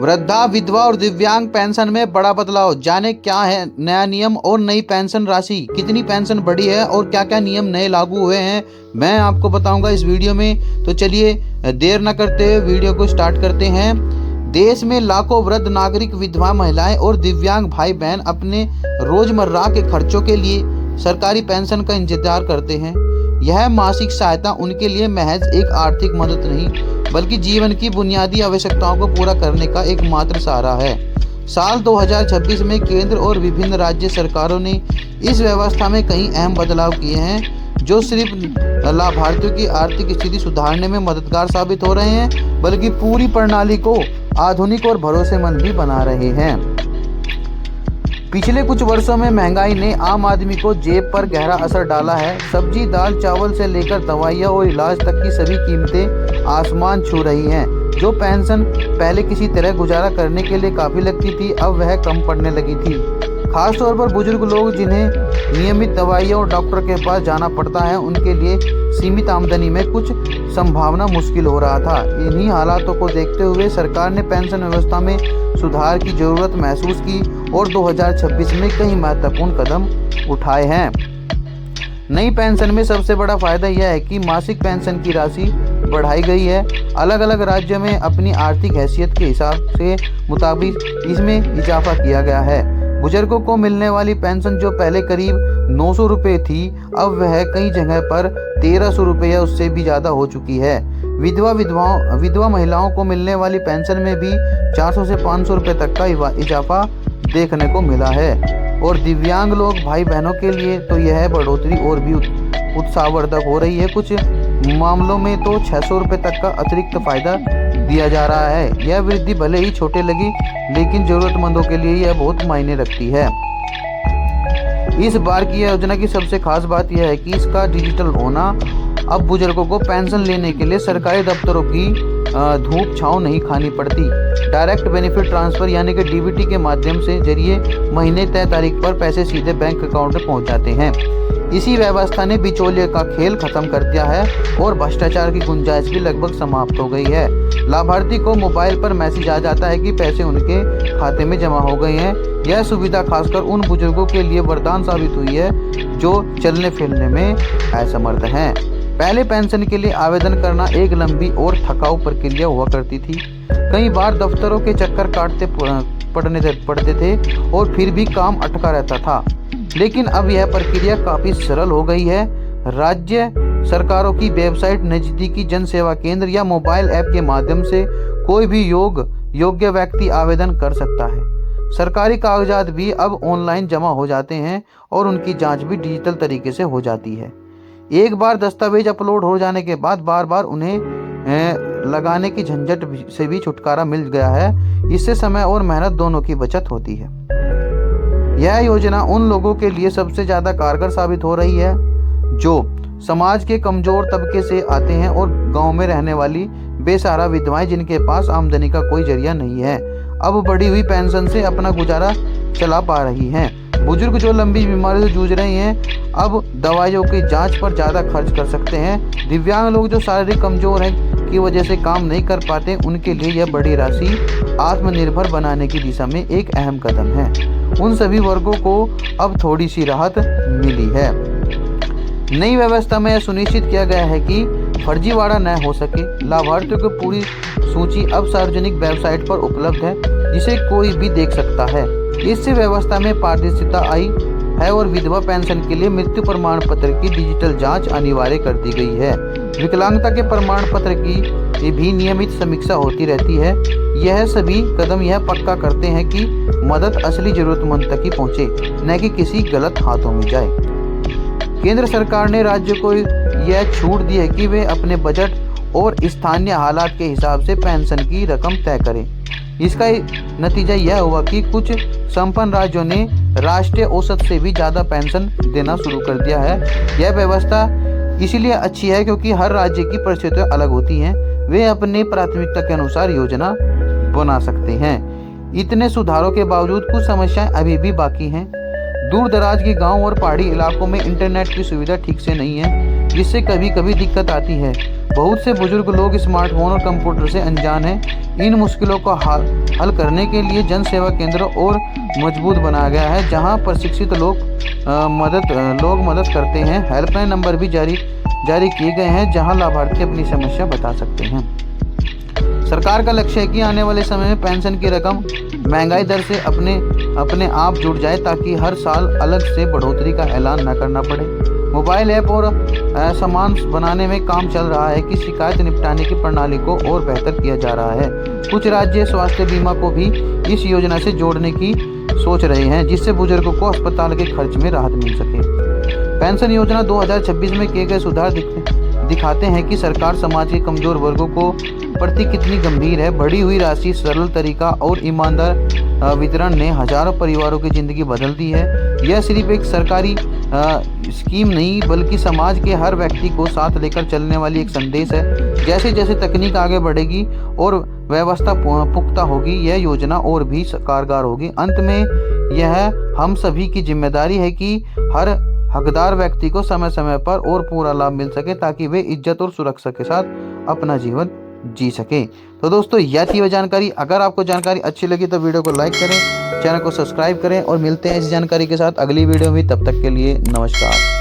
वृद्धा, विधवा और दिव्यांग पेंशन में बड़ा बदलाव। जाने क्या है नया नियम और नई पेंशन राशि, कितनी पेंशन बढ़ी है और क्या क्या नियम नए लागू हुए हैं, मैं आपको बताऊंगा इस वीडियो में। तो चलिए देर न करते हुए वीडियो को स्टार्ट करते हैं। देश में लाखों वृद्ध नागरिक, विधवा महिलाएं और दिव्यांग भाई बहन अपने रोजमर्रा के खर्चों के लिए सरकारी पेंशन का इंतजार करते हैं। यह मासिक सहायता उनके लिए महज एक आर्थिक मदद नहीं, बल्कि जीवन की बुनियादी आवश्यकताओं को पूरा करने का एकमात्र सहारा है। साल 2026 में केंद्र और विभिन्न राज्य सरकारों ने इस व्यवस्था में कई अहम बदलाव किए हैं, जो सिर्फ लाभार्थियों की आर्थिक स्थिति सुधारने में मददगार साबित हो रहे हैं, बल्कि पूरी प्रणाली को आधुनिक और भरोसेमंद भी बना रहे हैं। पिछले कुछ वर्षों में महंगाई ने आम आदमी को जेब पर गहरा असर डाला है। सब्जी, दाल, चावल से लेकर दवाइयाँ और इलाज तक की सभी कीमतें आसमान छू रही हैं। जो पेंशन पहले किसी तरह गुजारा करने के लिए काफ़ी लगती थी, अब वह कम पड़ने लगी थी। खासतौर पर बुजुर्ग लोग, जिन्हें नियमित दवाइयाँ और डॉक्टर के पास जाना पड़ता है, उनके लिए सीमित आमदनी में कुछ संभावना मुश्किल हो रहा था। इन्हीं हालातों को देखते हुए सरकार ने पेंशन व्यवस्था में सुधार की जरूरत महसूस की और 2026 में कई महत्वपूर्ण कदम उठाए हैं। नई पेंशन में सबसे बड़ा फायदा यह है कि मासिक पेंशन की राशि बढ़ाई गई है। अलग अलग राज्यों में अपनी आर्थिक हैसियत के हिसाब से मुताबिक इसमें इजाफा किया गया है। बुजुर्गों को मिलने वाली पेंशन, जो पहले करीब 900 रुपये थी, अब वह कई जगह पर 1300 रुपये या उससे भी ज़्यादा हो चुकी है। विधवा महिलाओं को मिलने वाली पेंशन में भी 400 से 500 रुपये तक का इजाफा देखने को मिला है। और दिव्यांग लोग, भाई बहनों के लिए तो यह बढ़ोतरी और भी उत्साहवर्धक हो रही है। कुछ मामलों में तो 600 रुपये तक का अतिरिक्त फायदा दिया जा रहा है। यह वृद्धि भले ही छोटे लगी, लेकिन जरूरतमंदों के लिए यह बहुत मायने रखती है। इस बार की योजना की सबसे खास बात यह है कि इसका डिजिटल होना। अब बुजुर्गों को पेंशन लेने के लिए सरकारी दफ्तरों की धूप छांव नहीं खानी पड़ती। डायरेक्ट बेनिफिट ट्रांसफर यानी कि डीबीटी के माध्यम से जरिए महीने तय तारीख पर पैसे सीधे बैंक अकाउंट में पहुंच जाते हैं। इसी व्यवस्था ने बिचौलिए का खेल खत्म कर दिया है और भ्रष्टाचार की गुंजाइश भी लगभग समाप्त हो गई है। लाभार्थी को मोबाइल पर मैसेज आ जाता है कि पैसे उनके खाते में जमा हो गए हैं। यह सुविधा खासकर उन बुजुर्गों के लिए वरदान साबित हुई है जो चलने फिरने में असमर्थ हैं। पहले पेंशन के लिए आवेदन करना एक लंबी और थकाऊ प्रक्रिया हुआ करती थी। कई बार दफ्तरों के चक्कर काटते पड़ते थे और फिर भी काम अटका रहता था। लेकिन अब यह प्रक्रिया काफ़ी सरल हो गई है। राज्य सरकारों की वेबसाइट, नज़दीकी जन सेवा केंद्र या मोबाइल ऐप के माध्यम से कोई भी योग्य व्यक्ति आवेदन कर सकता है। सरकारी कागजात भी अब ऑनलाइन जमा हो जाते हैं और उनकी जांच भी डिजिटल तरीके से हो जाती है। एक बार दस्तावेज अपलोड हो जाने के बाद बार बार उन्हें लगाने की झंझट से भी छुटकारा मिल गया है। इससे समय और मेहनत दोनों की बचत होती है। यह योजना उन लोगों के लिए सबसे ज़्यादा कारगर साबित हो रही है जो समाज के कमज़ोर तबके से आते हैं और गांव में रहने वाली बेसहारा विधवाएं, जिनके पास आमदनी का कोई जरिया नहीं है, अब बढ़ी हुई पेंशन से अपना गुजारा चला पा रही हैं। बुजुर्ग जो लंबी बीमारी से जूझ रहे हैं, अब दवाइयों की जांच पर ज़्यादा खर्च कर सकते हैं। दिव्यांग लोग जो शारीरिक कमज़ोर हैं की वजह से काम नहीं कर पाते, उनके लिए यह बड़ी राशि आत्मनिर्भर बनाने की दिशा में एक अहम कदम है। उन सभी वर्गों को अब थोड़ी सी राहत मिली है। नई व्यवस्था में यह सुनिश्चित किया गया है कि फर्जीवाड़ा न हो सके। लाभार्थियों की पूरी सूची अब सार्वजनिक वेबसाइट पर उपलब्ध है, जिसे कोई भी देख सकता है। इससे व्यवस्था में पारदर्शिता आई है और विधवा पेंशन के लिए मृत्यु प्रमाण पत्र की डिजिटल जांच अनिवार्य कर दी गई है। विकलांगता के प्रमाण पत्र की भी नियमित समीक्षा होती रहती है। यह सभी कदम यह पक्का करते हैं कि मदद असली जरूरतमंद तक ही पहुंचे, न कि किसी गलत हाथों में जाए। केंद्र सरकार ने राज्य को यह छूट दी है कि वे अपने बजट और स्थानीय हालात के हिसाब से पेंशन की रकम तय करें। इसका नतीजा यह हुआ कि कुछ संपन्न राज्यों ने राष्ट्रीय औसत से भी ज़्यादा पेंशन देना शुरू कर दिया है। यह व्यवस्था इसलिए अच्छी है क्योंकि हर राज्य की परिस्थितियाँ अलग होती हैं। वे अपनी प्राथमिकता के अनुसार योजना बना सकते हैं। इतने सुधारों के बावजूद कुछ समस्याएं अभी भी बाकी हैं। दूर दराज के गांव और पहाड़ी इलाकों में इंटरनेट की सुविधा ठीक से नहीं है, जिससे कभी कभी दिक्कत आती है। बहुत से बुजुर्ग लोग स्मार्टफोन और कंप्यूटर से अनजान हैं। इन मुश्किलों को हल करने के लिए जन सेवा केंद्र और मजबूत बनाया गया है, जहां प्रशिक्षित लोग मदद करते हैं। हेल्पलाइन नंबर भी जारी किए गए हैं, जहां लाभार्थी अपनी समस्या बता सकते हैं। सरकार का लक्ष्य है कि आने वाले समय में पेंशन की रकम महंगाई दर से अपने आप जुड़ जाए, ताकि हर साल अलग से बढ़ोतरी का ऐलान न करना पड़े। मोबाइल ऐप और सामान बनाने में काम चल रहा है कि शिकायत निपटाने की प्रणाली को और बेहतर किया जा रहा है। कुछ राज्य स्वास्थ्य बीमा को भी इस योजना से जोड़ने की सोच रहे हैं, जिससे बुजुर्गों को अस्पताल के खर्च में राहत मिल सके। पेंशन योजना 2026 में किए गए सुधार दिखाते हैं कि सरकार समाज के कमजोर वर्गों को प्रति कितनी गंभीर है। बढ़ी हुई राशि, सरल तरीका और ईमानदार वितरण ने हजारों परिवारों की जिंदगी बदल दी है। यह सिर्फ एक सरकारी स्कीम नहीं, बल्कि समाज के हर व्यक्ति को साथ लेकर चलने वाली एक संदेश है। जैसे जैसे तकनीक आगे बढ़ेगी और व्यवस्था पुख्ता होगी, यह योजना और भी कारगर होगी। अंत में यह हम सभी की जिम्मेदारी है कि हर हकदार व्यक्ति को समय समय पर और पूरा लाभ मिल सके, ताकि वे इज्जत और सुरक्षा के साथ अपना जीवन जी सके। तो दोस्तों, यह थी वह जानकारी। अगर आपको जानकारी अच्छी लगी तो वीडियो को लाइक करें, चैनल को सब्सक्राइब करें और मिलते हैं इस जानकारी के साथ अगली वीडियो में। तब तक के लिए नमस्कार।